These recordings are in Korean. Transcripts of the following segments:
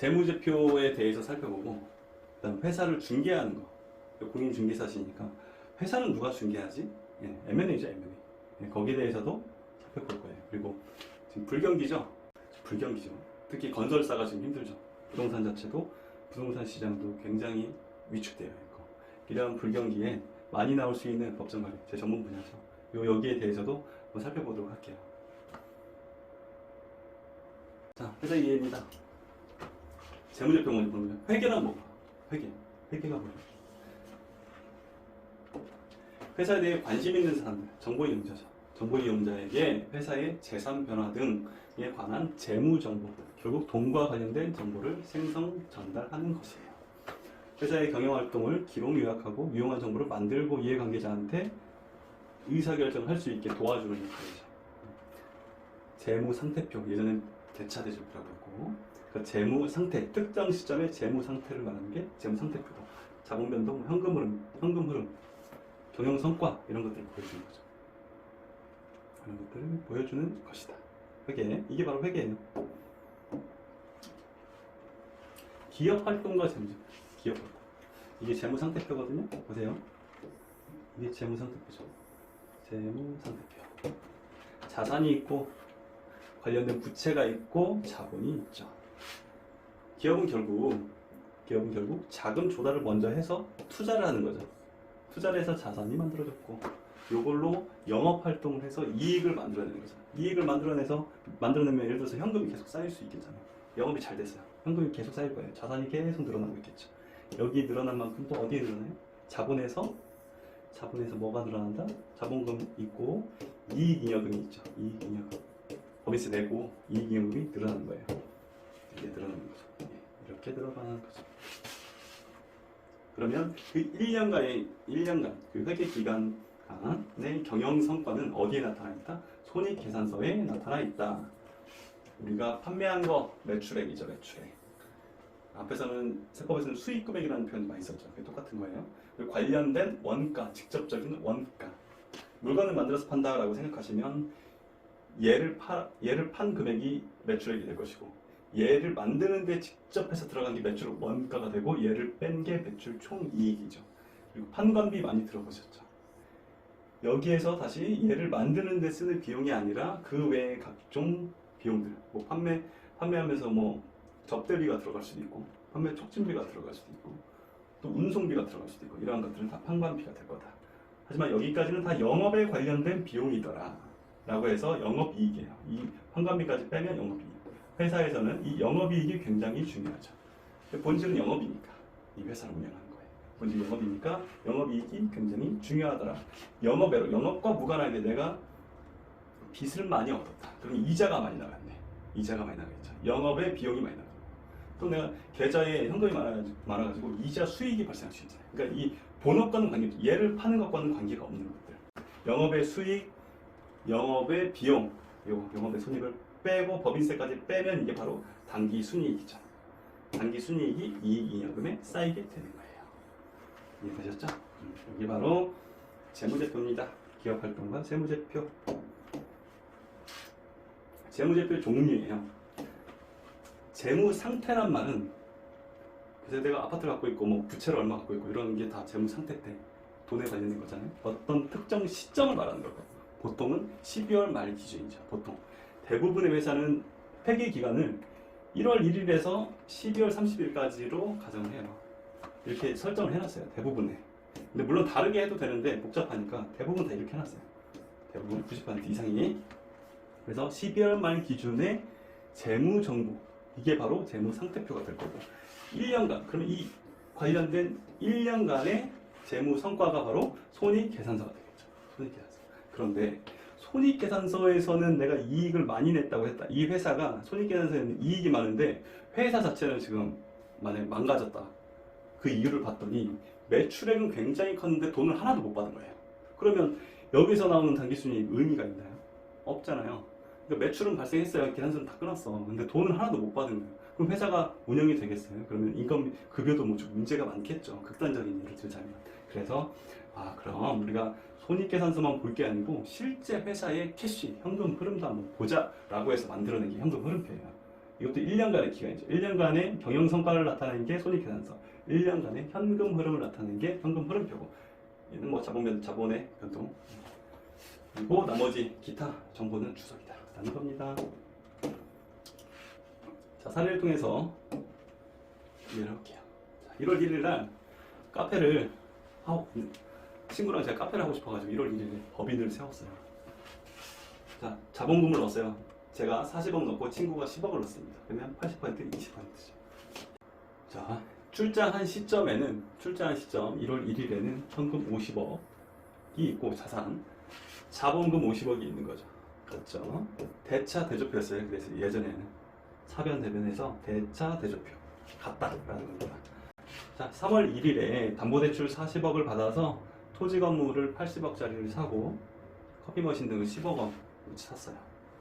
재무제표에 대해서 살펴보고, 그다음 회사를 중개하는 거. 공인중개사시니까 회사는 누가 중개하지? 예, M&A죠, M&A. 예, 거기에 대해서도 살펴볼 거예요. 그리고 지금 불경기죠. 불경기죠. 특히 건설사가 지금 힘들죠. 부동산 자체도, 부동산 시장도 굉장히 위축되어 있고, 이러한 불경기에 많이 나올 수 있는 법정관리, 제 전문 분야죠. 여기에 대해서도 한번 살펴보도록 할게요. 자, 회사 이해입니다. 재무제표 먼저 보면 회계란 뭐가? 회계가 뭐야? 회사에 대해 관심 있는 사람들, 정보 이용자죠. 정보 이용자에게 회사의 재산 변화 등에 관한 재무 정보, 결국 돈과 관련된 정보를 생성, 전달하는 것이에요. 회사의 경영 활동을 기록 요약하고 유용한 정보를 만들고 이해관계자한테 의사결정을 할 수 있게 도와주는 역할이죠. 재무 상태표, 예전엔 대차대조표라고 했고, 그 재무 상태, 특정 시점의 재무 상태를 말하는 게 재무 상태표다. 자본 변동, 현금 흐름, 경영 성과, 이런 것들을 보여주는 거죠. 이런 것들을 보여주는 것이다. 회계, 이게 바로 회계예요. 기업 활동과 재무제표, 기업 활동. 이게 재무 상태표거든요. 보세요. 이게 재무 상태표죠. 재무 상태표. 자산이 있고 관련된 부채가 있고 자본이 있죠. 기업은 결국 자금 조달을 먼저 해서 투자를 하는 거죠. 투자를 해서 자산이 만들어졌고, 이걸로 영업 활동을 해서 이익을 만들어내는 거죠. 이익을 만들어내면 예를 들어서 현금이 계속 쌓일 수 있겠잖아요. 영업이 잘 됐어요. 현금이 계속 쌓일 거예요. 자산이 계속 늘어나고 있겠죠. 여기 늘어난 만큼 또 어디에 늘어나요? 자본에서 뭐가 늘어난다? 자본금 있고 이익잉여금이 있죠. 이익잉여금. 법인세 내고 이익잉여금이 늘어나는 거예요. 이게 늘어나는 거죠. 이렇게 늘어나는 거죠. 그러면 그 1년간 그 회계 기간의 경영 성과는 어디에 나타나 있다? 손익계산서에 나타나 있다. 우리가 판매한 거 매출액이죠, 매출액. 앞에서는 세법에서는 수익금액이라는 표현 많이 썼죠. 그게 똑같은 거예요. 그리고 관련된 원가, 직접적인 원가. 물건을 만들어서 판다라고 생각하시면 얘를 판 금액이 매출액이 될 것이고, 얘를 만드는데 직접 해서 들어간 게 매출 원가가 되고, 얘를 뺀 게 매출 총이익이죠. 그리고 판관비 많이 들어보셨죠. 여기에서 다시 얘를 만드는 데 쓰는 비용이 아니라 그 외의 각종 비용들, 뭐 판매하면서 뭐 접대비가 들어갈 수도 있고, 판매 촉진비가 들어갈 수도 있고, 또 운송비가 들어갈 수도 있고, 이러한 것들은 다 판관비가 될 거다. 하지만 여기까지는 다 영업에 관련된 비용이더라 라고 해서 영업이익이에요. 이 판관비까지 빼면 영업이익. 회사에서는 이 영업이익이 굉장히 중요하죠. 본질은 영업이니까, 이 회사를 운영하는 거예요. 본질 영업이니까 영업이익이 굉장히 중요하더라. 영업과 무관하게 내가 빚을 많이 얻었다. 그럼 이자가 많이 나갔네. 이자가 많이 나가겠죠. 영업에 비용이 많이 나가고, 또 내가 계좌에 현금이 많아가지고 이자 수익이 발생할 수 있잖아요. 그러니까 이 본업과는 관계없죠. 얘를 파는 것과는 관계가 없는 것들. 영업의 수익, 영업의 비용, 영업의 손익을 빼고 법인세까지 빼면 이게 바로 당기 순이익이죠. 당기 순이익이 이익잉여금에 쌓이게 되는 거예요. 이해되셨죠? 이게 바로 재무제표입니다. 기업활동과 재무제표. 재무제표 종류예요. 재무상태란 말은, 그래서 내가 아파트를 갖고 있고 뭐 부채를 얼마 갖고 있고 이런 게 다 재무상태 때 돈에 관련된 거잖아요. 어떤 특정 시점을 말하는 거고, 보통은 12월 말 기준이죠. 보통 대부분의 회사는 회계 기간을 1월 1일에서 12월 30일까지로 가정을 해요. 이렇게 설정을 해놨어요. 대부분에. 근데 물론 다르게 해도 되는데 복잡하니까 대부분 다 이렇게 해놨어요. 대부분 90% 이상이. 그래서 12월 말 기준의 재무 정보, 이게 바로 재무 상태표가 될 거고, 1년간, 그러면 이 관련된 1년간의 재무 성과가 바로 손익계산서가 되겠죠. 손익계산서. 그런데 손익계산서에서는 내가 이익을 많이 냈다고 했다. 이 회사가 손익계산서에는 이익이 많은데 회사 자체는 지금 만약에 망가졌다. 그 이유를 봤더니 매출액은 굉장히 컸는데 돈을 하나도 못 받은 거예요. 그러면 여기서 나오는 당기순이익 의미가 있나요? 없잖아요. 그러니까 매출은 발생했어요. 계산서는 다 끊었어. 근데 돈을 하나도 못 받은 거예요. 그럼 회사가 운영이 되겠어요? 그러면 인건 급여도 뭐 좀 문제가 많겠죠. 극단적인 예를 들자면. 그래서 그럼 우리가 손익계산서만 볼 게 아니고 실제 회사의 캐시, 현금 흐름도 한번 보자 라고 해서 만들어낸 게 현금 흐름표예요. 이것도 1년간의 기간이죠. 1년간의 경영 성과를 나타내는 게 손익계산서, 1년간의 현금 흐름을 나타내는 게 현금 흐름표고, 얘는 뭐 자본의 변동, 그리고 나머지 기타 정보는 주석이다 라는 겁니다. 자, 사례를 통해서 이해를 해볼게요. 자, 1월 1일 날 카페를 친구랑 제가 카페를 하고 싶어가지고 1월 1일에 법인을 세웠어요. 자, 자본금을 넣었어요. 제가 40억 넣고 친구가 10억을 넣습니다. 그러면 80% 20%죠. 자, 출자한 시점 1월 1일에는 현금 50억이 있고 자본금 50억이 있는 거죠. 그렇죠? 대차 대조표였어요. 그래서 예전에는 사변 대변에서 대차 대조표 같다라는 겁니다. 자, 3월 1일에 담보대출 40억을 받아서 토지 건물을 80억짜리를 사고 커피 머신 등을 10억 원어치 샀어요.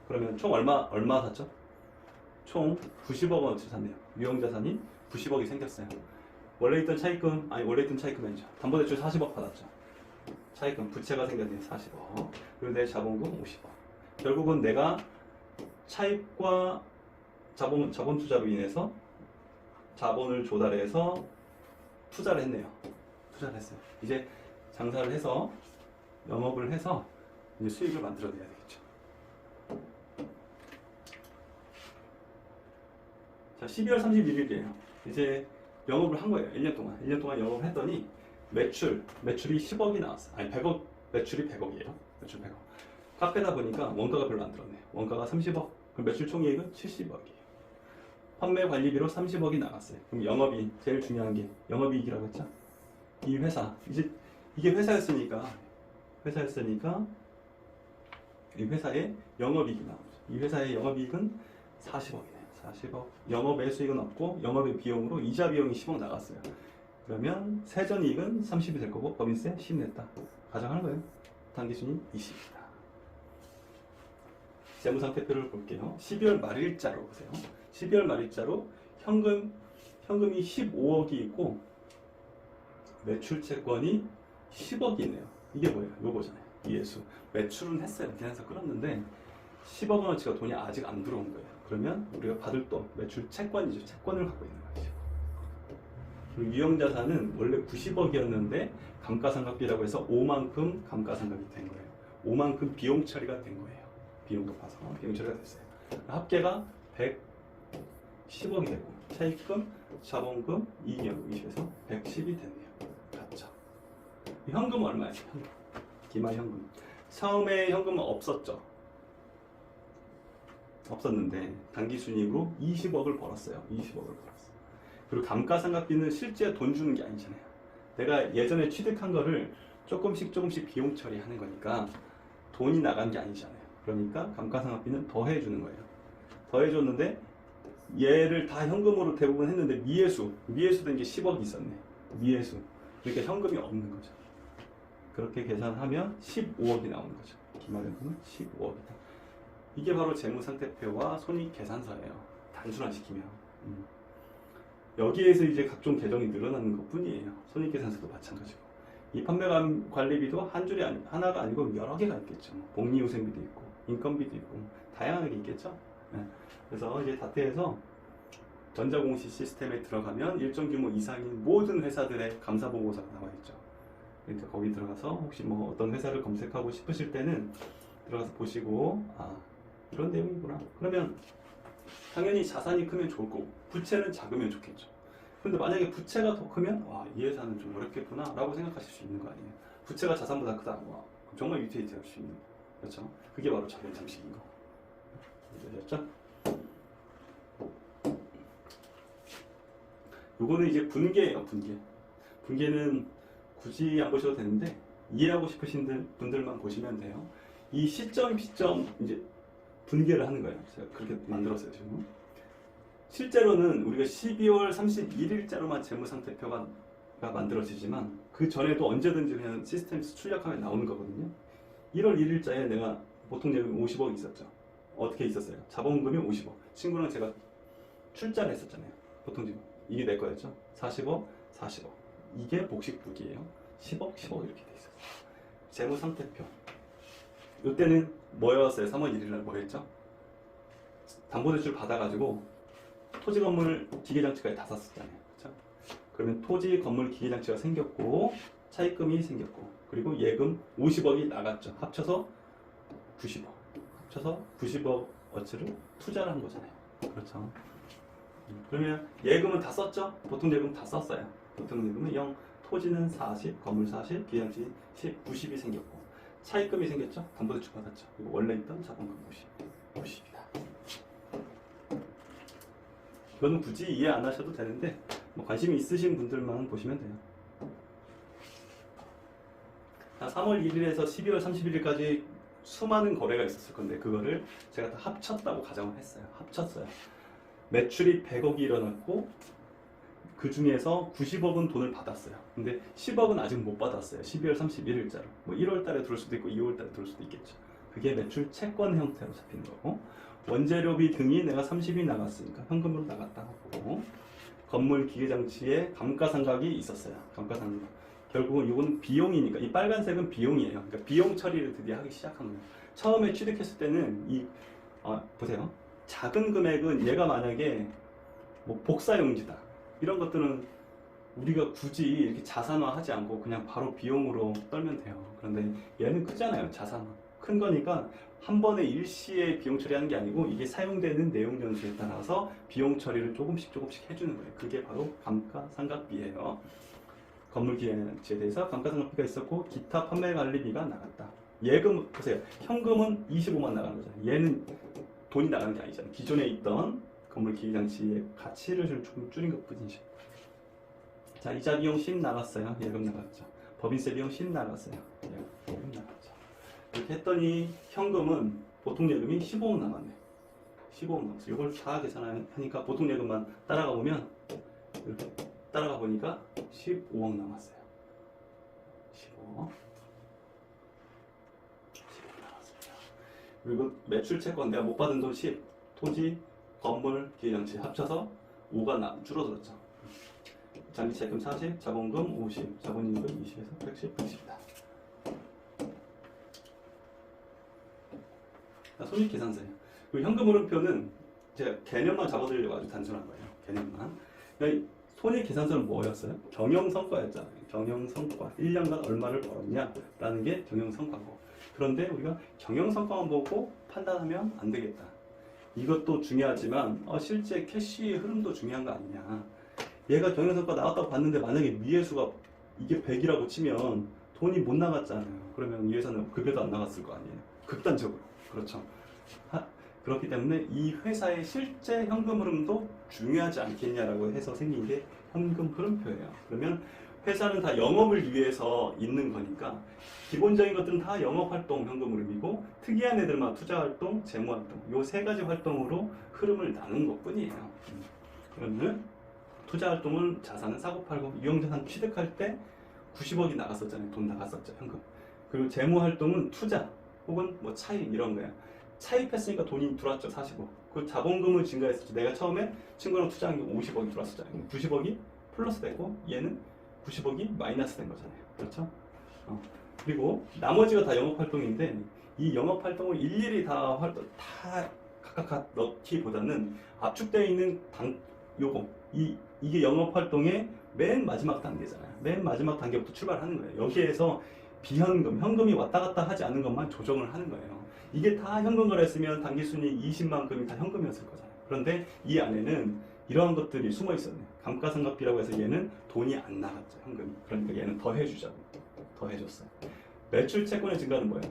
그러면 총 얼마 샀죠? 총 90억 원어치 샀네요. 유형자산이 90억이 생겼어요. 원래 있던 차입금이죠. 담보대출 40억 받았죠. 차입금, 부채가 생겼네요. 40억. 그리고 내 자본금 50억. 결국은 내가 차입과 자본 투자로 인해서 자본을 조달해서 투자를 했네요. 투자를 했어요. 이제 장사를 해서 영업을 해서 이제 수익을 만들어내야 되겠죠. 자, 12월 31일이에요. 이제 영업을 한 거예요. 1년 동안 영업을 했더니 매출이 10억이 나왔어요. 아니 100억, 매출이 100억이에요. 매출 100억. 카페다 보니까 원가가 별로 안 들었네요. 원가가 30억. 그럼 매출 총이익은 70억이에요. 판매 관리비로 30억이 나갔어요. 그럼 영업이 제일 중요한 게 영업이익이라고 했죠. 이 회사 이게 회사였으니까 이 회사의 영업이익이 나오죠. 이 회사의 영업이익은 40억이네요. 40억. 영업의 수익은 없고 영업의 비용으로 이자 비용이 10억 나갔어요. 그러면 세전이익은 30이 될 거고 법인세 10 냈다. 가정하는 거예요. 당기순이익 20이다. 재무상태표를 볼게요. 12월 말일자로 보세요. 12월 말일자로 현금이 15억이 있고 매출 채권이 10억이 있네요. 이게 뭐예요? 요거잖아요. 이해수. 매출은 했어요. 계산서 끌었는데 10억 원어치가 돈이 아직 안 들어온 거예요. 그러면 우리가 받을 돈, 매출 채권이죠. 채권을 갖고 있는 거죠. 그리고 유형자산은 원래 90억이었는데 감가상각비라고 해서 5만큼 감가상각이 된 거예요. 5만큼 비용 처리가 된 거예요. 비용 높아서 비용 처리가 됐어요. 합계가 110억이 되고 차입금, 자본금, 이익연금 20에서 110이 됐네요. 같죠? 현금은 얼마예요? 기말현금. 처음에 현금은 없었죠. 없었는데 단기순이익으로 20억을 벌었어요. 20억을 벌었어요. 그리고 감가상각비는 실제 돈 주는 게 아니잖아요. 내가 예전에 취득한 거를 조금씩 비용 처리하는 거니까 돈이 나간 게 아니잖아요. 그러니까 감가상각비는 더해주는 거예요. 더해줬는데 얘를 다 현금으로 대부분 했는데 미해수 된 게 10억이 있었네. 미해수. 그러니까 현금이 없는 거죠. 그렇게 계산하면 15억이 나오는 거죠. 기말현금은 15억이다. 이게 바로 재무상태표와 손익계산서예요. 단순화시키면. 여기에서 이제 각종 계정이 늘어나는 것 뿐이에요. 손익계산서도 마찬가지고. 이 판매관리비도 한 줄이 하나가 아니고 여러 개가 있겠죠. 복리후생비도 있고, 인건비도 있고, 다양하게 있겠죠. 네. 그래서 이제 다트에서 전자공시 시스템에 들어가면 일정 규모 이상인 모든 회사들의 감사보고서가 나와 있죠. 그러니까 거기 들어가서 혹시 뭐 어떤 회사를 검색하고 싶으실 때는 들어가서 보시고, 아, 이런 내용이구나. 그러면 당연히 자산이 크면 좋을 거고 부채는 작으면 좋겠죠. 근데 만약에 부채가 더 크면 와, 이 회사는 좀 어렵겠구나 라고 생각하실 수 있는 거 아니에요. 부채가 자산보다 크다. 와, 정말 유틸리티 할 수 있는 거. 그렇죠? 그게 바로 자본 잠식인 거. 이해되셨죠? 요거는 이제 분계예요. 분계는 굳이 안 보셔도 되는데 이해하고 싶으신 분들만 보시면 돼요. 이 시점 이제 분계를 하는 거예요. 제가 그렇게 만들었어요. 지금 실제로는 우리가 12월 31일자로만 재무상태표가 만들어지지만 그 전에도 언제든지 그냥 시스템에서 출력하면 나오는 거거든요. 1월 1일자에 내가 보통 예금이 50억 있었죠. 어떻게 있었어요? 자본금이 50억. 친구랑 제가 출자를 했었잖아요. 보통 지금 이게 내 거였죠. 40억, 40억. 이게 복식부기예요. 10억, 10억 이렇게 돼 있었어요. 재무상태표. 이때는 뭐였어요? 3월 1일날 뭐였죠? 담보대출 받아가지고 토지 건물 기계장치까지 다 샀었잖아요. 그렇죠? 그러면 토지 건물 기계장치가 생겼고 차입금이 생겼고 그리고 예금 50억이 나갔죠. 합쳐서 90억. 합쳐서 90억 어치를 투자를 한 거잖아요. 그렇죠. 그러면 예금은 다 썼죠? 보통 예금 다 썼어요. 보통 예금은 0, 토지는 40, 건물 40, 기계장치 10, 90이 생겼고 차입금이 생겼죠? 담보대출 받았죠. 그리고 원래 있던 자본금 50이다. 이거는 굳이 이해 안 하셔도 되는데 뭐 관심이 있으신 분들만 보시면 돼요. 3월 1일에서 12월 31일까지 수많은 거래가 있었을 건데 그거를 제가 다 합쳤다고 가정을 했어요. 합쳤어요. 매출이 100억이 일어났고 그 중에서 90억은 돈을 받았어요. 근데 10억은 아직 못 받았어요. 12월 31일자로. 뭐 1월 달에 들어올 수도 있고 2월 달에 들어올 수도 있겠죠. 그게 매출 채권 형태로 잡히는 거고 원재료비 등이 내가 30이 나갔으니까 현금으로 나갔다 하고 건물 기계장치에 감가상각이 있었어요. 감가상각. 결국은 이건 비용이니까 이 빨간색은 비용이에요. 그러니까 비용 처리를 드디어 하기 시작한 거예요. 처음에 취득했을 때는 보세요. 작은 금액은 얘가 만약에 뭐 복사용지다 이런 것들은 우리가 굳이 이렇게 자산화하지 않고 그냥 바로 비용으로 떨면 돼요. 그런데 얘는 크잖아요. 자산화 큰 거니까 한 번에 일시에 비용 처리하는 게 아니고 이게 사용되는 내용 변수에 따라서 비용 처리를 조금씩 해주는 거예요. 그게 바로 감가상각비예요. 건물 기계장치에 대해서 감가상각비가 있었고 기타 판매 관리비가 나갔다. 예금 보세요. 현금은 25만 나가는 거잖아요. 얘는 돈이 나가는 게 아니잖아요. 기존에 있던 건물 기계장치의 가치를 좀 줄인 것 뿐이죠. 자, 이자 비용 10 나갔어요. 예금 나갔죠. 법인세 비용 10 나갔어요. 예금 나갔죠. 이렇게 했더니 현금은 보통 예금이 15억 남았네. 15억 남았어요. 이걸 다 계산하니까 보통 예금만 따라가 보면 이렇게 따라가 보니까 15억 남았어요. 15억 남았습니다. 그리고 매출 채권 내가 못 받은 돈 10, 토지, 건물, 기계장치 합쳐서 5가 줄어들었죠. 장기 채권 40, 자본금 50, 자본임금 20에서 110, 110이다. 손익계산서예요. 그리고 현금 흐름표는 제가 개념만 잡아드리려고 아주 단순한 거예요. 개념만. 그러니까 손익계산서는 뭐였어요? 경영성과였잖아요. 경영성과. 1년간 얼마를 벌었냐라는 게 경영성과고. 그런데 우리가 경영성과만 보고 판단하면 안 되겠다. 이것도 중요하지만 실제 캐시 흐름도 중요한 거 아니냐. 얘가 경영성과 나왔다고 봤는데 만약에 미회수가 이게 100이라고 치면 돈이 못 나갔잖아요. 그러면 이 회사는 급여도 안 나갔을 거 아니에요. 극단적으로. 그렇죠. 그렇기 때문에 이 회사의 실제 현금 흐름도 중요하지 않겠냐라고 해서 생긴 게 현금 흐름표예요. 그러면 회사는 다 영업을 위해서 있는 거니까 기본적인 것들은 다 영업활동 현금 흐름이고 특이한 애들만 투자활동, 재무활동 요 세 가지 활동으로 흐름을 나눈 것 뿐이에요. 그러면 투자활동은 자산은 사고팔고 유형자산 취득할 때 90억이 나갔었잖아요. 돈 나갔었죠. 현금. 그리고 재무활동은 투자 혹은 뭐 차익 이런 거야. 차입했으니까 돈이 들어왔죠. 40억. 그 자본금을 증가했었죠. 내가 처음에 친구랑 투자한 게 50억이 들어왔었잖아요. 90억이 플러스 되고 얘는 90억이 마이너스 된 거잖아요. 그렇죠? 그리고 나머지가 다 영업활동인데 이 영업활동을 일일이 다 각각 넣기보다는 압축되어 있는 이게 영업활동의 맨 마지막 단계잖아요. 맨 마지막 단계부터 출발하는 거예요. 여기에서 비현금, 현금이 왔다 갔다 하지 않는 것만 조정을 하는 거예요. 이게 다 현금 거래했으면 당기순이익 20만큼이 다 현금이었을 거잖아요. 그런데 이 안에는 이러한 것들이 숨어 있었네요. 감가상각비라고 해서 얘는 돈이 안 나갔죠. 현금이. 그러니까 얘는 더 해주자고. 더 해줬어요. 매출 채권의 증가는 뭐예요?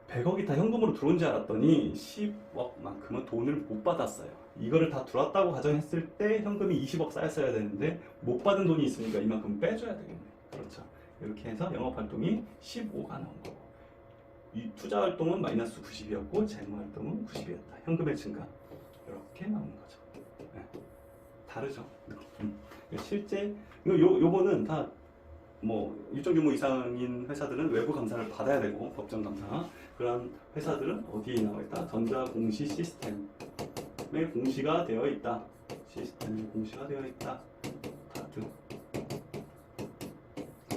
100억이 다 현금으로 들어온 줄 알았더니 10억만큼은 돈을 못 받았어요. 이거를 다 들어왔다고 가정했을 때 현금이 20억 쌓였어야 되는데 못 받은 돈이 있으니까 이만큼 빼줘야 되겠네요. 그렇죠. 이렇게 해서 영업활동이 15가 나온 거고 이 투자활동은 마이너스 90이었고 재무활동은 90이었다. 현금의 증가 이렇게 나오는 거죠. 네. 다르죠. 실제 요거는 다 뭐 일정 규모 이상인 회사들은 외부 감사를 받아야 되고 법정 감사 그런 회사들은 어디에 나와 있다? 전자공시 시스템에 공시가 되어 있다. 시스템에 공시가 되어 있다. 다트.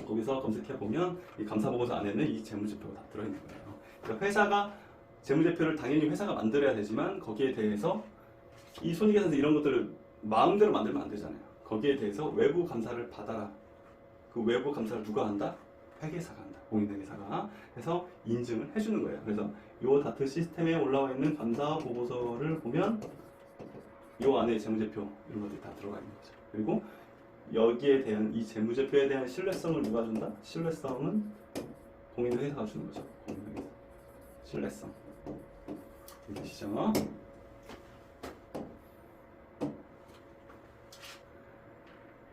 거기서 검색해 보면 이 감사 보고서 안에는 이 재무제표가 다 들어있는 거예요. 그러니까 회사가 재무제표를 당연히 회사가 만들어야 되지만 거기에 대해서 이 손익계산서 이런 것들을 마음대로 만들면 안 되잖아요. 거기에 대해서 외부 감사를 받아라. 그 외부 감사를 누가 한다? 회계사가 한다. 공인회계사가. 그래서 인증을 해주는 거예요. 그래서 이 다트 시스템에 올라와 있는 감사 보고서를 보면 이 안에 재무제표 이런 것들이 다 들어가 있는 거죠. 그리고 여기에 대한 이 재무제표에 대한 신뢰성을 누가 준다? 신뢰성은 공인회계사가 주는 거죠. 공인회계사. 신뢰성. 이해되시죠?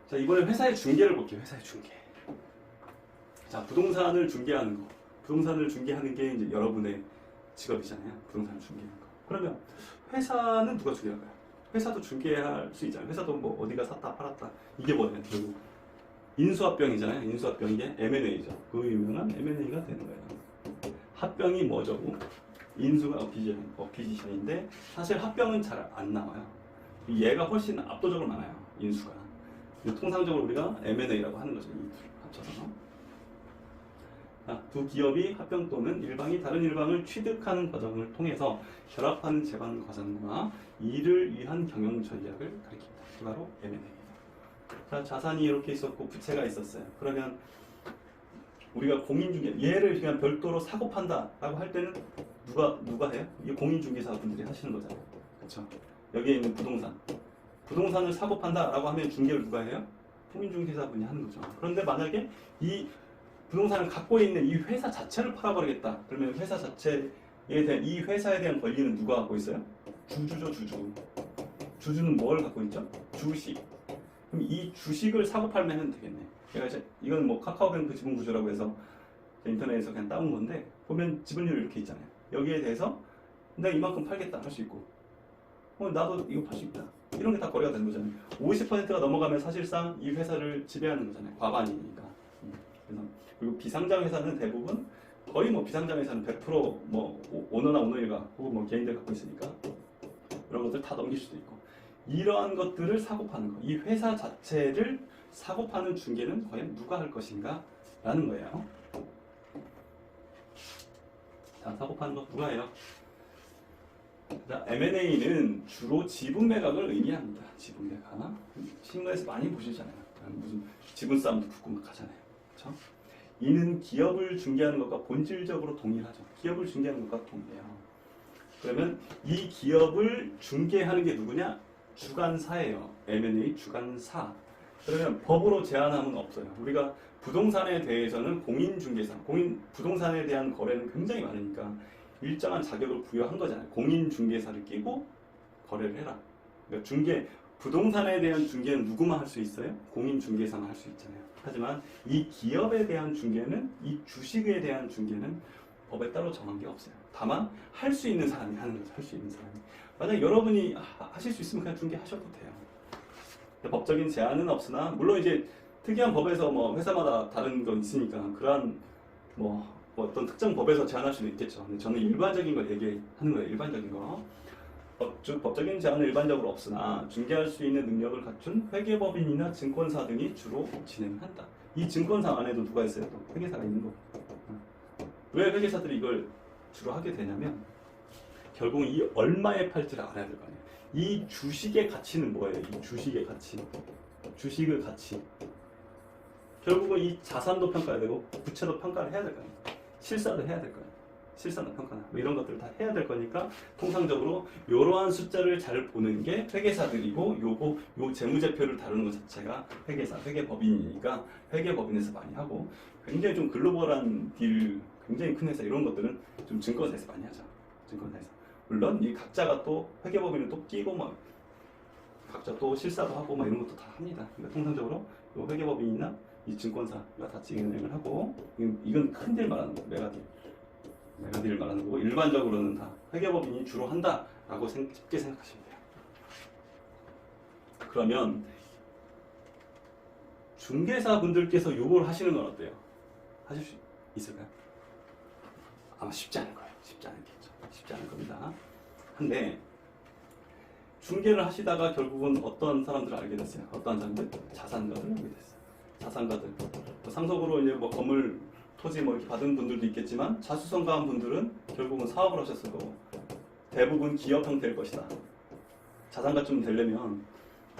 자, 이번에 회사의 중개를 볼게요. 회사의 중개. 자, 부동산을 중개하는 거. 부동산을 중개하는 게 이제 여러분의 직업이잖아요. 부동산을 중개하는 거. 그러면 회사는 누가 중개할까요? 회사도 중개할 수 있잖아요. 회사도 뭐 어디가 샀다 팔았다. 이게 뭐예요? 결국 인수합병이잖아요. 인수합병 이게 M&A죠. 그 유명한 M&A가 되는 거예요. 합병이 뭐죠? 인수가 어퀴지션인데 사실 합병은 잘 안 나와요. 얘가 훨씬 압도적으로 많아요. 인수가. 통상적으로 우리가 M&A라고 하는 거죠. 이 둘 합쳐서. 두 기업이 합병 또는 일방이 다른 일방을 취득하는 과정을 통해서 결합하는 재반 과정과 이를 위한 경영 전략을 가리킵니다. 바로 M&A입니다. 자, 자산이 이렇게 있었고 부채가 있었어요. 그러면 우리가 공인중개 얘를 그냥 별도로 사고 판다라고 할 때는 누가 해요? 이게 공인중개사분들이 하시는 거잖아요. 그렇죠? 여기에 있는 부동산을 사고 판다라고 하면 중개를 누가 해요? 공인중개사분이 하는 거죠. 그런데 만약에 이 부동산을 갖고 있는 이 회사 자체를 팔아버리겠다. 그러면 회사 자체에 대한 이 회사에 대한 권리는 누가 갖고 있어요? 주주죠, 주주. 주주는 뭘 갖고 있죠? 주식. 그럼 이 주식을 사고 팔면 되겠네. 제가 이제 이건 뭐 카카오뱅크 지분 구조라고 해서 인터넷에서 그냥 따온 건데 보면 지분율이 이렇게 있잖아요. 여기에 대해서 내가 이만큼 팔겠다 할 수 있고, 나도 이거 팔 수 있다. 이런 게 다 거래가 되는 거잖아요. 50%가 넘어가면 사실상 이 회사를 지배하는 거잖아요. 과반이니까. 그래서 그리고 비상장 회사는 대부분 거의 뭐 비상장 회사는 100% 뭐 오너나 오너일가 혹은 뭐 개인들 갖고 있으니까 이런 것들 다 넘길 수도 있고, 이러한 것들을 사고 파는 거, 이 회사 자체를 사고 파는 중개는 과연 누가 할 것인가 라는 거예요. 자, 사고 파는 거 누가 해요? 자, M&A는 주로 지분 매각을 의미합니다. 지분 매각. 신문에서 많이 보시잖아요. 무슨 지분 싸움도 붙고 막 하잖아요. 그렇죠? 이는 기업을 중개하는 것과 본질적으로 동일하죠. 기업을 중개하는 것과 동일해요. 그러면 이 기업을 중개하는 게 누구냐? 주관사예요. M&A 주관사. 그러면 법으로 제한함은 없어요. 우리가 부동산에 대해서는 공인중개사, 부동산에 대한 거래는 굉장히 많으니까 일정한 자격을 부여한 거잖아요. 공인중개사를 끼고 거래를 해라. 그러니까 부동산에 대한 중개는 누구만 할 수 있어요? 공인중개사만 할 수 있잖아요. 하지만 이 기업에 대한 중개는, 이 주식에 대한 중개는 법에 따로 정한 게 없어요. 다만 할 수 있는 사람이 하는 거죠. 할 수 있는 사람이. 만약 여러분이 하실 수 있으면 그냥 중개하셔도 돼요. 법적인 제한은 없으나 물론 이제 특이한 법에서 뭐 회사마다 다른 건 있으니까 그러한 뭐 어떤 특정 법에서 제한할 수도 있겠죠. 근데 저는 일반적인 걸 얘기하는 거예요. 일반적인 거. 법적인 제한은 일반적으로 없으나 중개할 수 있는 능력을 갖춘 회계법인이나 증권사 등이 주로 진행한다. 이 증권사 안에도 누가 있어요? 또 회계사가 있는 거. 왜 회계사들이 이걸 주로 하게 되냐면 결국 이 얼마에 팔지를 알아야 될 거 아니에요. 이 주식의 가치는 뭐예요? 이 주식의 가치. 주식의 가치. 결국은 이 자산도 평가해야 되고 부채도 평가를 해야 될 거 아니에요. 실사도 해야 될 거 아니에요. 실사나 평가나 뭐 이런 것들을 다 해야 될 거니까 통상적으로 이러한 숫자를 잘 보는 게 회계사들이고 요 재무제표를 다루는 것 자체가 회계사, 회계법인이니까 회계법인에서 많이 하고, 굉장히 좀 글로벌한 딜, 굉장히 큰 회사 이런 것들은 좀 증권사에서 많이 하죠. 증권사에서. 물론 이 각자가 또 회계법인을 또 끼고 막 각자 또 실사도 하고 막 이런 것도 다 합니다. 그러니까 통상적으로 이 회계법인이나 이 증권사가 다 진행을 하고, 이건 큰 딜 말하는 거예요. 메가딜을 말하는 거고, 일반적으로는 다 회계법인이 주로 한다라고 쉽게 생각하시면 돼요. 그러면 중개사 분들께서 요걸 하시는 건 어때요? 하실 수 있을까요? 아마 쉽지 않을 거예요. 쉽지 않겠죠. 쉽지 않을 겁니다. 근데 중개를 하시다가 결국은 어떤 사람들을 알게 됐어요. 어떤 사람들? 자산가들을 알게 됐어요. 자산가들. 상속으로 이제 뭐 건물, 토지 뭐 이렇게 받은 분들도 있겠지만 자수성가한 분들은 결국은 사업을 하셨을 거고 대부분 기업 형태일 것이다. 자산가 좀 되려면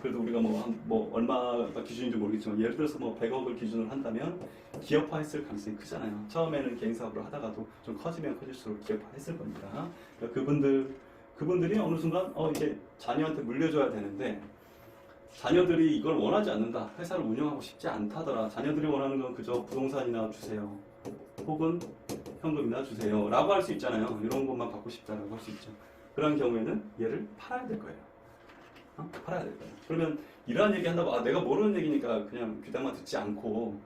그래도 우리가 뭐 얼마가 기준인지 모르겠지만 예를 들어서 뭐 100억을 기준으로 한다면 기업화했을 가능성이 크잖아요. 처음에는 개인 사업으로 하다가도 좀 커지면 커질수록 기업화했을 겁니다. 그러니까 그분들이 어느 순간 이제 자녀한테 물려줘야 되는데 자녀들이 이걸 원하지 않는다. 회사를 운영하고 싶지 않다더라. 자녀들이 원하는 건 그저 부동산이나 주세요. 혹은 현금이나 주세요. 라고 할 수 있잖아요. 이런 것만 받고 싶다라고 할 수 있죠. 그런 경우에는 얘를 팔아야 될 거예요. 팔아야 될 거예요. 그러면 이러한 얘기 한다고 내가 모르는 얘기니까 그냥 귀담아 듣지 않고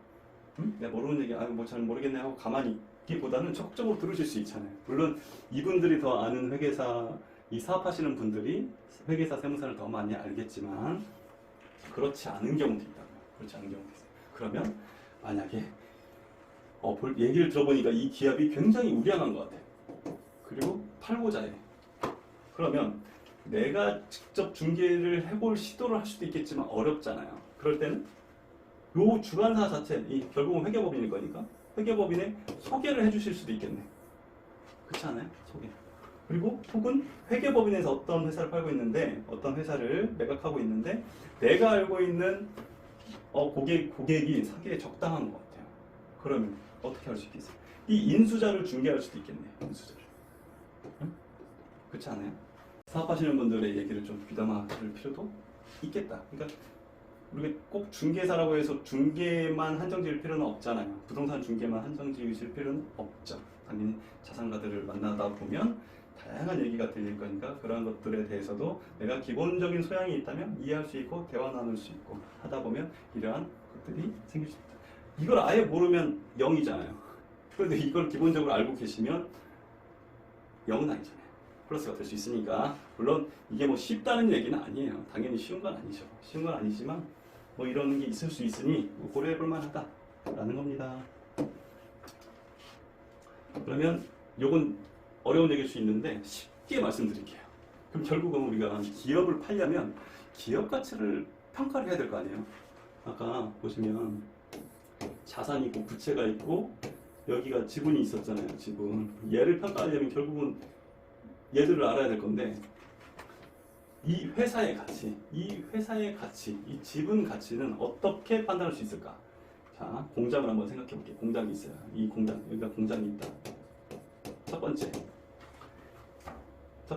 내가 모르는 얘기 뭐 잘 모르겠네 하고 가만히 있기보다는 적극적으로 들으실 수 있잖아요. 물론 이분들이 더 아는 회계사 이 사업하시는 분들이 회계사 세무사를 더 많이 알겠지만 그렇지 않은 경우도 있다고요. 그렇지 않은 경우도 있어요. 그러면 만약에 얘기를 들어보니까 이 기업이 굉장히 우량한 것 같아요. 그리고 팔고자 해. 그러면 내가 직접 중개를 해볼 시도를 할 수도 있겠지만 어렵잖아요. 그럴 때는 요 주관사 자체, 결국은 회계법인일 거니까 회계법인에 소개를 해주실 수도 있겠네. 그렇지 않아요? 소개. 그리고 혹은 회계법인에서 어떤 회사를 팔고 있는데 어떤 회사를 매각하고 있는데 내가 알고 있는 고객이 사기에 적당한 것 같아요. 그러면 어떻게 할 수 있겠어요? 이 인수자를 중개할 수도 있겠네. 인수자를. 응? 그렇지 않아요? 사업하시는 분들의 얘기를 좀 귀담아 들을 필요도 있겠다. 그러니까 우리가 꼭 중개사라고 해서 중개만 한정 지을 필요는 없잖아요. 부동산 중개만 한정 지으실 필요는 없죠. 당연히 자산가들을 만나다 보면 다양한 얘기가 들릴 거니까 그러한 것들에 대해서도 내가 기본적인 소양이 있다면 이해할 수 있고 대화 나눌 수 있고 하다 보면 이러한 것들이 생길 수 있다. 이걸 아예 모르면 0이잖아요. 그런데 이걸 기본적으로 알고 계시면 0은 아니잖아요. 플러스가 될 수 있으니까. 물론 이게 뭐 쉽다는 얘기는 아니에요. 당연히 쉬운 건 아니죠. 쉬운 건 아니지만 뭐 이런 게 있을 수 있으니 고려해 볼 만하다 라는 겁니다. 그러면 요건 어려운 얘기일 수 있는데 쉽게 말씀드릴게요. 그럼 결국은 우리가 기업을 팔려면 기업 가치를 평가를 해야 될 거 아니에요. 아까 보시면 자산이 있고 부채가 있고 여기가 지분이 있었잖아요. 지분. 얘를 평가하려면 결국은 얘들을 알아야 될 건데 이 회사의 가치, 이 지분 가치는 어떻게 판단할 수 있을까? 자, 공장을 한번 생각해 볼게요. 공장이 있어요. 이 공장, 여기가 공장이 있다. 첫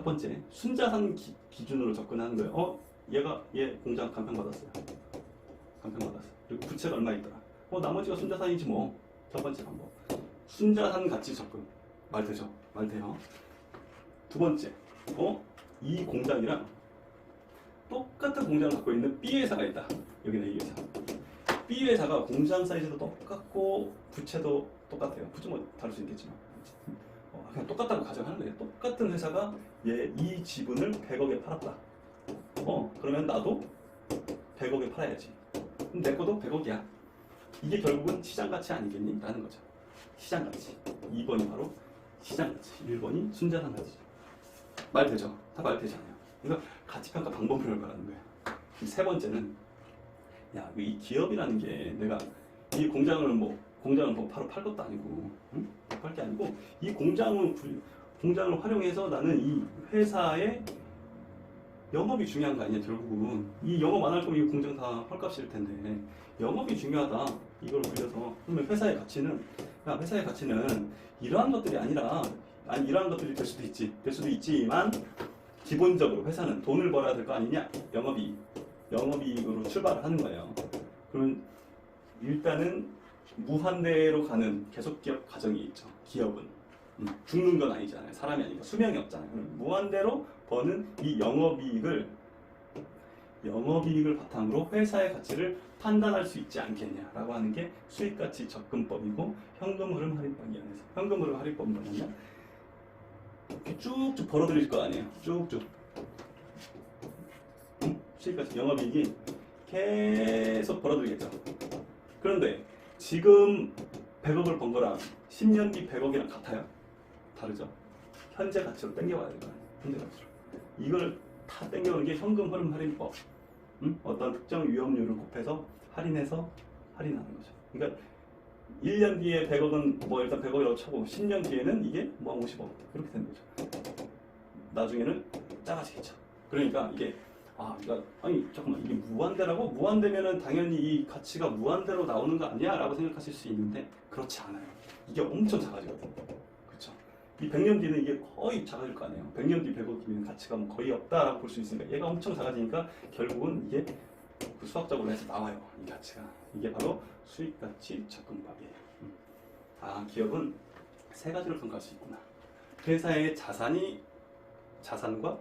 번째 순자산 기준으로 접근하는 거예요. 얘 공장 간평받았어요. 그리고 부채가 얼마 있더라. 나머지가 순자산이지 뭐. 첫 번째 방법. 순자산 가치 접근. 말 되죠? 말 돼요. 두 번째, 이 공장이랑 똑같은 공장을 갖고 있는 B 회사가 있다. 여기는 A 회사. B 회사가 공장 사이즈도 똑같고 부채도 똑같아요. 부채 뭐 다를 수 있겠지만 그냥 똑같다고 가정하는 거예요. 똑같은 회사가 이 지분을 100억에 팔았다. 그러면 나도 100억에 팔아야지. 그럼 내 것도 100억이야. 이게 결국은 시장가치 아니겠니? 라는 거죠. 시장가치. 2번이 바로 시장가치. 1번이 순자산 가치죠. 말 되죠? 다 말 되잖아요. 그러니까 가치평가 방법을 말하는 거예요. 세 번째는 이 기업이라는 게 내가 이 공장을 바로 팔 것도 아니고 팔 게 아니고 이 공장을 활용해서 나는 이 회사의 영업이 중요한 거 아니냐. 결국은 이 영업 안 할 거면 이 공장 다 헐값일 텐데 영업이 중요하다. 이걸 빌려서 그러면 회사의 가치는 이러한 것들이 아니라 이러한 것들이 될 수도 있지만 기본적으로 회사는 돈을 벌어야 될 거 아니냐. 영업이익으로 출발을 하는 거예요. 그러면 일단은 무한대로 가는 계속기업 가정이 있죠. 기업은 죽는 건 아니잖아요. 사람이 아니고 수명이 없잖아요. 무한대로 버는 이 영업이익을 바탕으로 회사의 가치를 판단할 수 있지 않겠냐라고 하는 게 수익가치 접근법이고 현금흐름할인법이라서 현금흐름할인법은 뭐냐면 이렇게 쭉쭉 벌어들일 거 아니에요. 쭉쭉 수익가치 영업이익이 계속 벌어들이겠죠. 그런데 지금 100억을 번 거랑 10년 뒤 100억이랑 같아요? 다르죠? 현재 가치로 땡겨와야 될 거 아니에요. 현재 가치로. 이걸 다 땡겨오는 게 현금 흐름 할인법. 어떤 특정 위험률을 곱해서 할인하는 거죠. 그러니까 1년 뒤에 100억은 일단 100억이라고 쳐고 10년 뒤에는 이게 50억 그렇게 되는 거죠. 나중에는 작아지겠죠. 그러니까 이게 그러니까 아니 잠깐만 이게 무한대라고? 무한대면은 당연히 이 가치가 무한대로 나오는 거 아니야? 라고 생각하실 수 있는데 그렇지 않아요. 이게 엄청 작아지거든요. 그렇죠? 이 100년 뒤는 이게 거의 작아질 거 아니에요. 100년 뒤 100억이면 가치가 뭐 거의 없다라고 볼 수 있으니까 얘가 엄청 작아지니까 결국은 이게 그 수학적으로 해서 나와요. 이 가치가. 이게 바로 수익가치 적응법이에요. 기업은 세 가지로 평가할 수 있구나. 회사의 자산과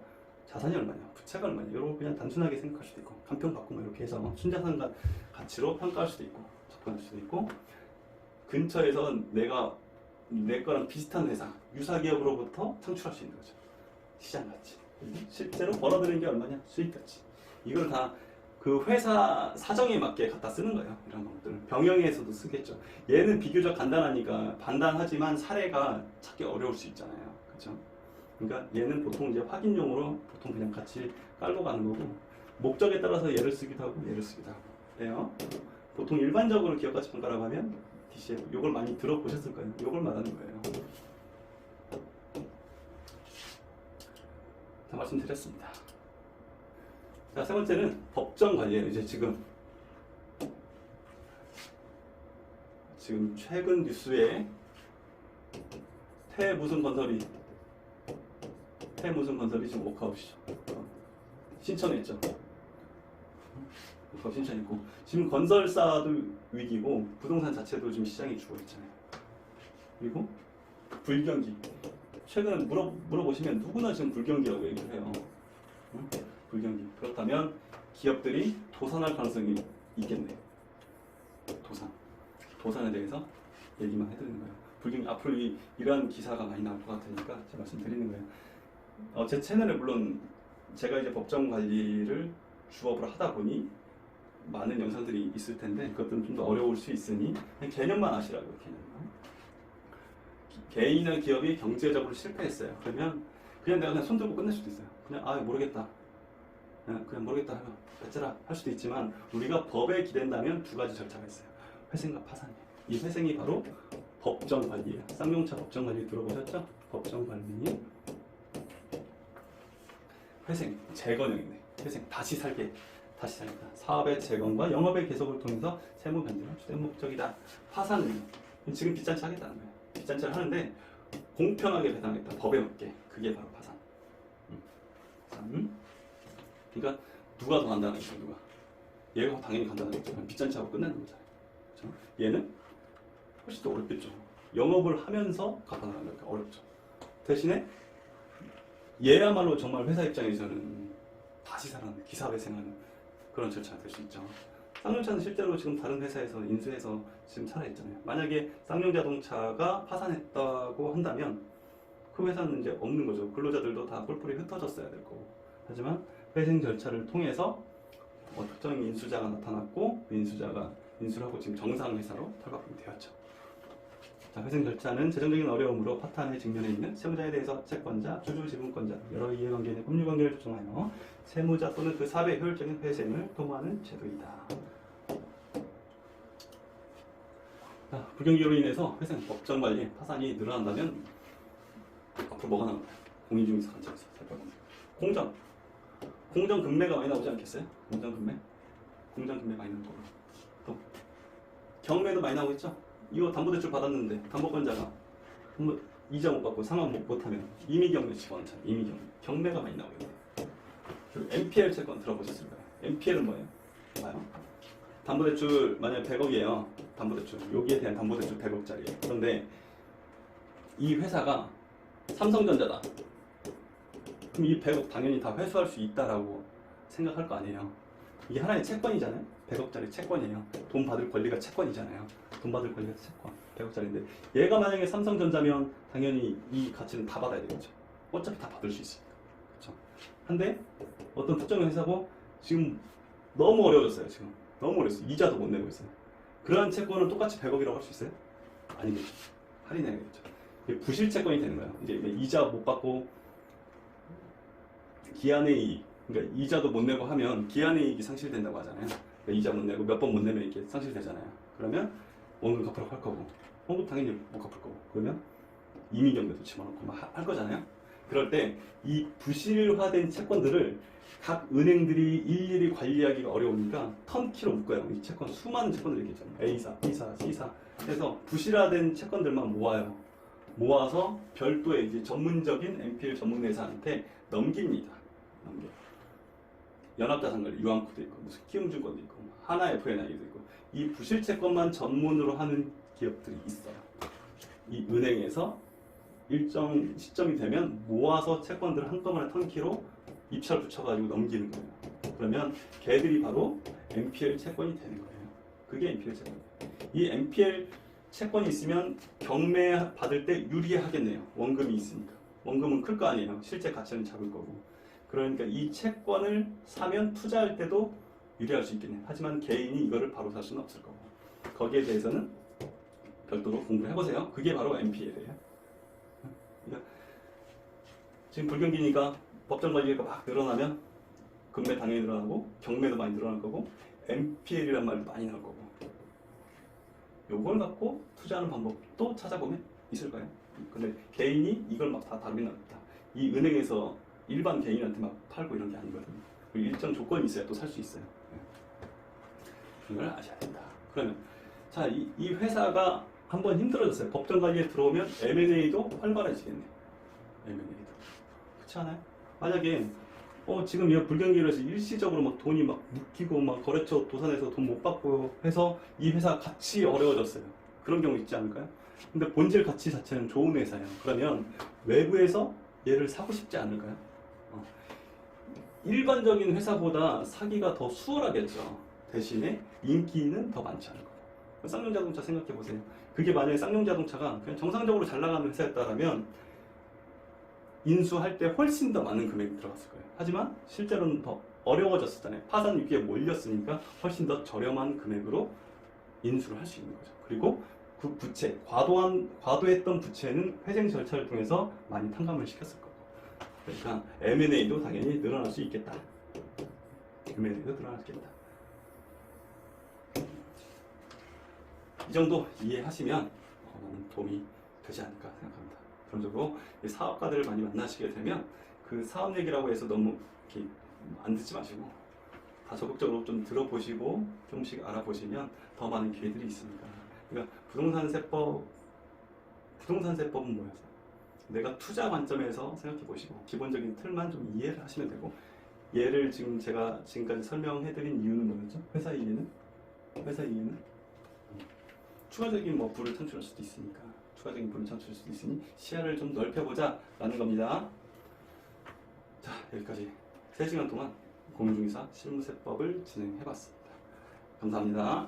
자산이 얼마냐, 부채가 얼마냐, 이런 걸 그냥 단순하게 생각할 수도 있고, 간평 바꾸면 이렇게 해서 순자산 가치로 평가할 수도 있고, 접근할 수도 있고, 근처에서 내 거랑 비슷한 회사, 유사 기업으로부터 창출할 수 있는 거죠. 시장 가치. 실제로 벌어들이는 게 얼마냐, 수익 가치. 이걸 다 그 회사 사정에 맞게 갖다 쓰는 거예요. 이런 것들을 병영에서도 쓰겠죠. 얘는 비교적 간단하니까 간단하지만 사례가 찾기 어려울 수 있잖아요. 그렇죠? 그러니까 얘는 보통 이제 확인용으로 보통 그냥 같이 깔고 가는 거고, 목적에 따라서 얘를 쓰기도 하고 얘를 쓰기도 하고 그래요. 보통 일반적으로 기업가치 평가라고 하면 DCF, 요걸 많이 들어보셨을 거예요. 요걸 말하는 거예요. 다 말씀드렸습니다. 자, 세 번째는 법정 관리예요. 이제 지금 최근 뉴스에 무슨 건설이 지금 워크아웃이죠. 신청했죠. 워크아웃 신청했고, 지금 건설사도 위기고 부동산 자체도 지금 시장이 죽어있잖아요. 그리고 불경기. 최근에 물어보시면 누구나 지금 불경기라고 얘기를 해요. 불경기. 그렇다면 기업들이 도산할 가능성이 있겠네. 도산에 대해서 얘기만 해드리는 거예요. 불경기 앞으로 이러한 기사가 많이 나올 것 같으니까 제가 말씀드리는 거예요. 제 채널에 물론 제가 이제 법정 관리를 주업으로 하다 보니 많은 영상들이 있을 텐데 그것들은 좀 더 어려울 수 있으니 그냥 개념만 아시라고요. 개념만. 개인이나 기업이 경제적으로 실패했어요. 그러면 내가 그냥 손들고 끝낼 수도 있어요. 그냥 모르겠다. 그냥 모르겠다 하면 배째라 할 수도 있지만, 우리가 법에 기댄다면 두 가지 절차가 있어요. 회생과 파산이에요. 이 회생이 바로 법정 관리예요. 쌍용차 법정 관리 들어보셨죠? 법정 관리. 회생, 재건형이네. 회생, 다시 살겠다. 사업의 재건과 영업의 계속을 통해서 세무 변제가 주된 목적이다. 파산은 지금 빚잔치 하겠다는 거예요. 빚잔치를 하는데 공평하게 배당하겠다. 법에 맞게. 그게 바로 파산. 그러니까 누가 더 간단하겠죠? 누가? 얘가 당연히 간단하겠죠. 빚잔치하고 끝내는 거잖아요. 그렇죠? 얘는 훨씬 더 어렵겠죠. 영업을 하면서 갚아나가는 거니까 어렵죠. 대신에 얘야말로 정말 회사 입장에서는 다시 살아나는, 기사회생하는 그런 절차가 될 수 있죠. 쌍용차는 실제로 지금 다른 회사에서 인수해서 지금 살아있잖아요. 만약에 쌍용자동차가 파산했다고 한다면 그 회사는 이제 없는 거죠. 근로자들도 다 뿔뿔이 흩어졌어야 될 거고. 하지만 회생 절차를 통해서 특정 인수자가 나타났고, 그 인수자가 인수를 하고 지금 정상 회사로 탈바꿈이 되었죠. 자, 회생 절차는 재정적인 어려움으로 파탄에 직면해 있는 세무자에 대해서 채권자, 주주 지분권자 여러 이해관계 내 법률관계를 조정하여 세무자 또는 그 사업의 효율적인 회생을 도모하는 제도이다. 자, 불경기로 인해서 회생, 법정 관리, 파산이 늘어난다면 앞으로 뭐가 나올까요? 공인중개사 관점에서 살펴보면 공정 금매가 많이 나오지 않겠어요? 공정 금매 많이 나올 거고, 또 경매도 많이 나오겠죠? 이거 담보대출 받았는데 담보권자가 이자 못 받고 상환 못하면 임의경매 집어넣잖아요. 임의경매. 경매가 많이 나오겠네요. 그리고 NPL 채권 들어보셨을 거예요. NPL은 뭐예요? 봐요. 담보대출 만약에 100억이에요. 담보대출. 여기에 대한 담보대출 100억짜리예요. 그런데 이 회사가 삼성전자다. 그럼 이 100억 당연히 다 회수할 수 있다라고 생각할 거 아니에요. 이게 하나의 채권이잖아요. 100억짜리 채권이에요. 돈 받을 권리가 채권이잖아요. 돈 받을 권리가 채권. 100억짜리인데 얘가 만약에 삼성전자면 당연히 이 가치는 다 받아야 되겠죠. 어차피 다 받을 수 있으니까. 그렇죠? 한데 어떤 특정 회사고 지금 너무 어려워졌어요. 지금 너무 어려웠어요. 이자도 못 내고 있어요. 그러한 채권은 똑같이 100억이라고 할 수 있어요? 아니겠죠. 할인해야겠죠. 부실 채권이 되는 거예요. 이제 이자 못 받고 기한의 이익, 그러니까 이자도 못 내고 하면 기한의 이익이 상실된다고 하잖아요. 그러니까 이자 못 내고 몇 번 못 내면 이렇게 상실되잖아요. 그러면 원금 갚으라고 할 거고, 원금 당연히 못 갚을 거고, 그러면 임의경매도 집어넣고 막 할 거잖아요. 그럴 때 이 부실화된 채권들을 각 은행들이 일일이 관리하기가 어려우니까 턴키로 묶어요. 이 채권, 수많은 채권들 이렇게 있잖아요. A사, B사, C사. 그래서 부실화된 채권들만 모아요. 모아서 별도의 이제 전문적인 NPL 전문 회사한테 넘깁니다. 넘겨요. 연합자산관리, 유한코도 있고, 무슨 키움증권도 있고, 하나 FNI도 있고, 이 부실 채권만 전문으로 하는 기업들이 있어요. 이 은행에서 일정 시점이 되면 모아서 채권들을 한꺼번에 턴키로 입찰 붙여가지고 넘기는 거예요. 그러면 걔들이 바로 NPL 채권이 되는 거예요. 그게 NPL 채권이에요. 이 NPL 채권이 있으면 경매 받을 때 유리하겠네요. 원금이 있으니까. 원금은 클 거 아니에요. 실제 가치는 작을 거고. 그러니까 이 채권을 사면 투자할 때도 유리할 수 있겠네요. 하지만 개인이 이거를 바로 살 수는 없을 거고. 거기에 대해서는 별도로 공부를 해보세요. 그게 바로 NPL이에요. 그러니까 지금 불경기니까 법정 관리가 막 늘어나면 금매 당연히 늘어나고 경매도 많이 늘어날 거고 NPL이란 말도 많이 나올 거고 요걸 갖고 투자하는 방법도 찾아보면 있을 거예요. 근데 개인이 이걸 막 다 다루긴 어렵다. 이 은행에서 일반 개인한테 막 팔고 이런 게 아니거든요. 일정 조건이 있어야 또 살 수 있어요. 이걸 아셔야 된다. 그러면 자, 이 회사가 한번 힘들어졌어요. 법정 관리에 들어오면 M&A도 활발해지겠네요. M&A도. 그렇지 않아요? 만약에 지금 이 불경기로 해서 일시적으로 막 돈이 막 묶이고 막 거래처 도산해서 돈 못 받고 해서 이 회사 가치 어려워졌어요. 그런 경우 있지 않을까요? 근데 본질 가치 자체는 좋은 회사예요. 그러면 외부에서 얘를 사고 싶지 않을까요? 일반적인 회사보다 사기가 더 수월하겠죠. 대신에 인기는 더 많지 않을 거예요. 쌍용자동차 생각해 보세요. 그게 만약에 쌍용자동차가 그냥 정상적으로 잘 나가는 회사였다면 인수할 때 훨씬 더 많은 금액이 들어갔을 거예요. 하지만 실제로는 더 어려워졌었잖아요. 파산 위기에 몰렸으니까 훨씬 더 저렴한 금액으로 인수를 할 수 있는 거죠. 그리고 그 부채, 과도했던 부채는 회생 절차를 통해서 많이 탕감을 시켰을 거고. 그러니까 M&A도 당연히 늘어날 수 있겠다. M&A도 늘어날 수 있겠다. 이 정도 이해하시면 도움이 되지 않을까 생각합니다. 그런적으로 사업가들을 많이 만나시게 되면 그 사업 얘기라고 해서 너무 이렇게 안 듣지 마시고 다 적극적으로 좀 들어보시고 조금씩 알아보시면 더 많은 기회들이 있습니다. 그러니까 부동산 세법은 뭐예요? 내가 투자 관점에서 생각해 보시고 기본적인 틀만 좀 이해를 하시면 되고 얘를 지금 제가 지금까지 설명해드린 이유는 뭐였죠? 회사 이해는 추가적인 뭐 부를 창출할 수도 있으니까 추가적인 부를 창출할 수도 있으니 시야를 좀 넓혀보자 라는 겁니다. 자, 여기까지 3시간 동안 공인중개사 실무세법을 진행해봤습니다. 감사합니다.